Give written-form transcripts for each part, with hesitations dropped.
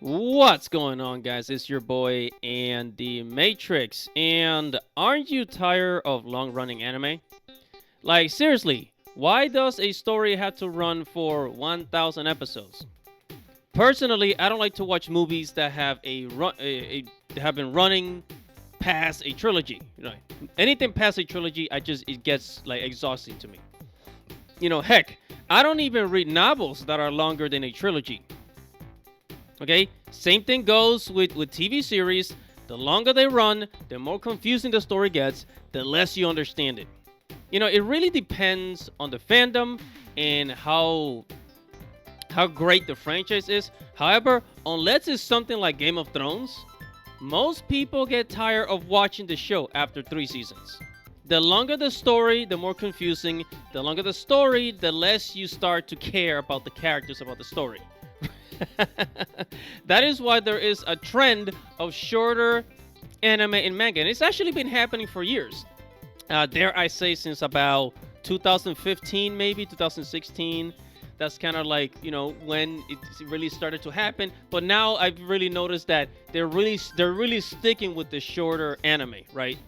What's going on, guys? It's your boy and the Matrix. And aren't you tired of long-running anime? Like, seriously, why does a story have to run for 1,000 episodes? Personally, I don't like to watch movies that have have been running past a trilogy. Anything past a trilogy, it gets like exhausting to me. Heck, I don't even read novels that are longer than a trilogy. Okay, same thing goes with TV series. The longer they run, the more confusing the story gets, the less you understand it. It really depends on the fandom and how great the franchise is. However, unless it's something like Game of Thrones, most people get tired of watching the show after 3 seasons. The longer the story, the more confusing. The longer the story, the less you start to care about the characters, about the story. That is why there is a trend of shorter anime and manga, and it's actually been happening for years. Dare I say, since about 2015, maybe 2016. That's kind of like when it really started to happen. But now I've really noticed that they're really sticking with the shorter anime, right?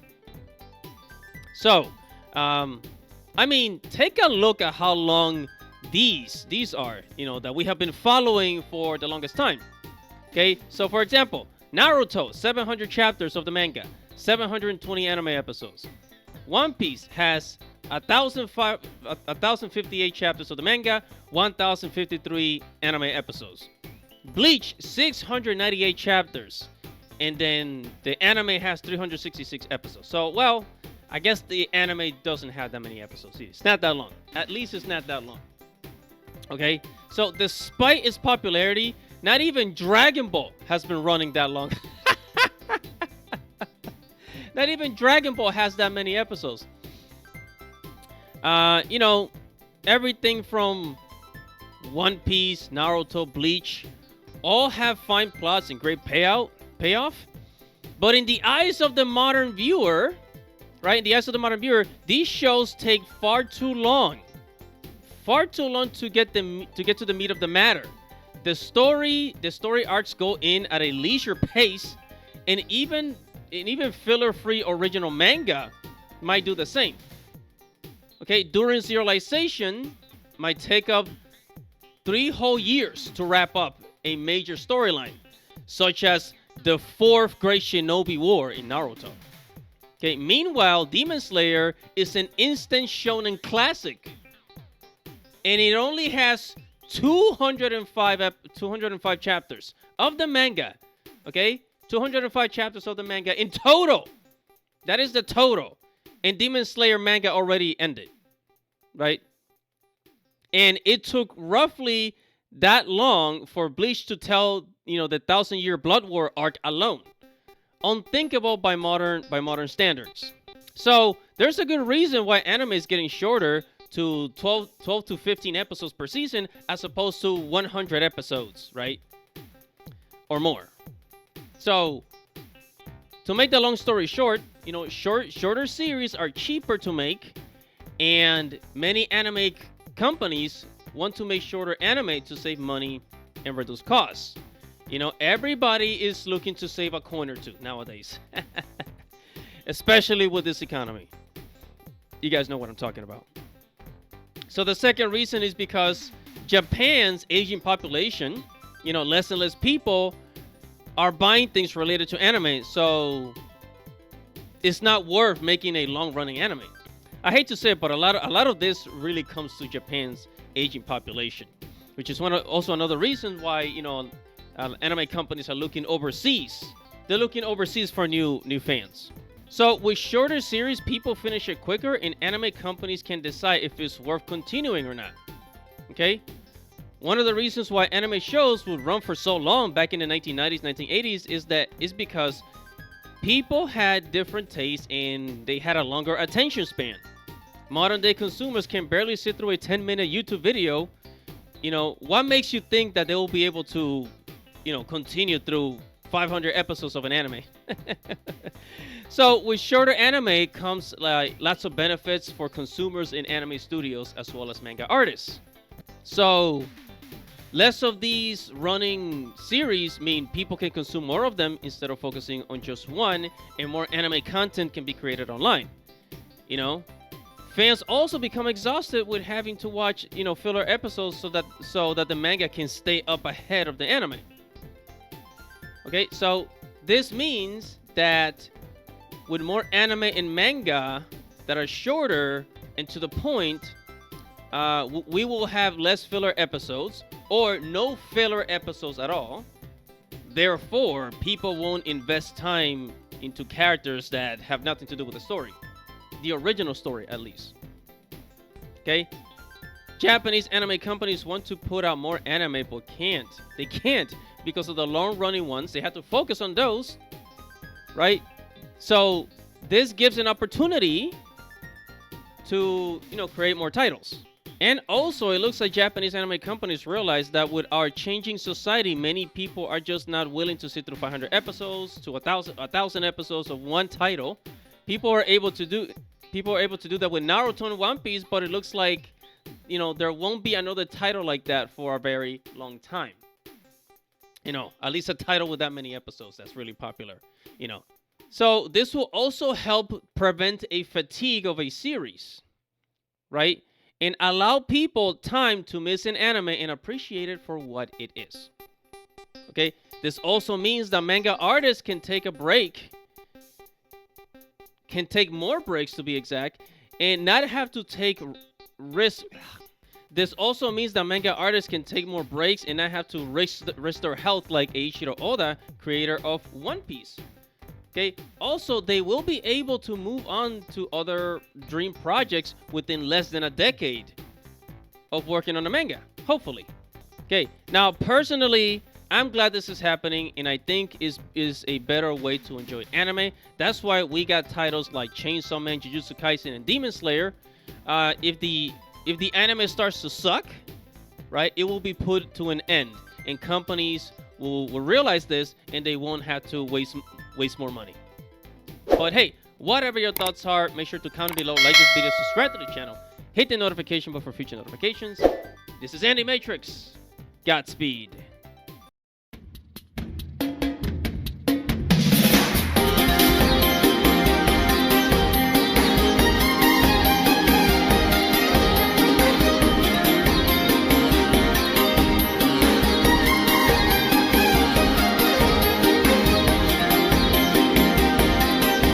So, take a look at how long these are, that we have been following for the longest time. Okay, so for example, Naruto, 700 chapters of the manga, 720 anime episodes. One Piece has 1,058 chapters of the manga, 1,053 anime episodes. Bleach, 698 chapters, and then the anime has 366 episodes. So, well, I guess the anime doesn't have that many episodes. It's not that long. At least it's not that long. Okay, so despite its popularity, not even Dragon Ball has been running that long. Not even Dragon Ball has that many episodes. Everything from One Piece, Naruto, Bleach, all have fine plots and great payoff. But in the eyes of the modern viewer, right? In the eyes of the modern viewer, these shows take far too long to get to the meat of the matter. The story arcs go in at a leisure pace, and even filler-free original manga might do the same. Okay, during serialization might take up 3 whole years to wrap up a major storyline, such as the Fourth Great Shinobi War in Naruto. Okay, meanwhile, Demon Slayer is an instant shonen classic, and it only has 205 chapters of the manga. Okay, 205 chapters of the manga in total. That is the total. And Demon Slayer manga already ended, right? And it took roughly that long for Bleach to tell, the 1,000-year Blood War arc alone. Unthinkable by modern standards. So there's a good reason why anime is getting shorter to 12 to 15 episodes per season as opposed to 100 episodes, right? Or more. So, to make the long story short, shorter series are cheaper to make, and many anime companies want to make shorter anime to save money and reduce costs. Everybody is looking to save a coin or two nowadays, especially with this economy. You guys know what I'm talking about. So the second reason is because Japan's aging population, less and less people are buying things related to anime, so it's not worth making a long-running anime. I hate to say it, but a lot of this really comes to Japan's aging population, which is also another reason why anime companies are looking overseas. They're looking overseas for new fans. So with shorter series, people finish it quicker, and anime companies can decide if it's worth continuing or not. Okay? One of the reasons why anime shows would run for so long back in the 1990s, 1980s is because people had different tastes and they had a longer attention span. Modern day consumers can barely sit through a 10-minute YouTube video. What makes you think that they will be able to, continue through 500 episodes of an anime? So with shorter anime comes lots of benefits for consumers in anime studios as well as manga artists. So Less of these running series mean people can consume more of them instead of focusing on just one, and more anime content can be created online. You know, fans also become exhausted with having to watch, filler episodes so that the manga can stay up ahead of the anime. Okay, so this means that with more anime and manga that are shorter and to the point, we will have less filler episodes or no filler episodes at all. Therefore, people won't invest time into characters that have nothing to do with the story. The original story, at least. Okay? Japanese anime companies want to put out more anime, but can't. They can't because of the long-running ones. They have to focus on those, right? So this gives an opportunity to, create more titles. And also, it looks like Japanese anime companies realize that with our changing society, many people are just not willing to sit through 500 episodes to 1,000 episodes of one title. People are able to do that with Naruto and One Piece, but it looks like, there won't be another title like that for a very long time. At least a title with that many episodes that's really popular, So this will also help prevent a fatigue of a series, right? And allow people time to miss an anime and appreciate it for what it is. Okay? This also means that manga artists can take a break, can take more breaks to be exact, and not have to take risks. This also means that manga artists can take more breaks and not have to risk their health like Eiichiro Oda, creator of One Piece. Okay. Also, they will be able to move on to other dream projects within less than a decade of working on the manga, hopefully. Okay. Now, personally, I'm glad this is happening, and I think is a better way to enjoy anime. That's why we got titles like Chainsaw Man, Jujutsu Kaisen, and Demon Slayer. If the anime starts to suck, right, it will be put to an end, and companies will realize this, and they won't have to waste more money. But hey, whatever your thoughts are, make sure to comment below, like this video, subscribe to the channel, hit the notification bell for future notifications. This is Andy Matrix. Godspeed.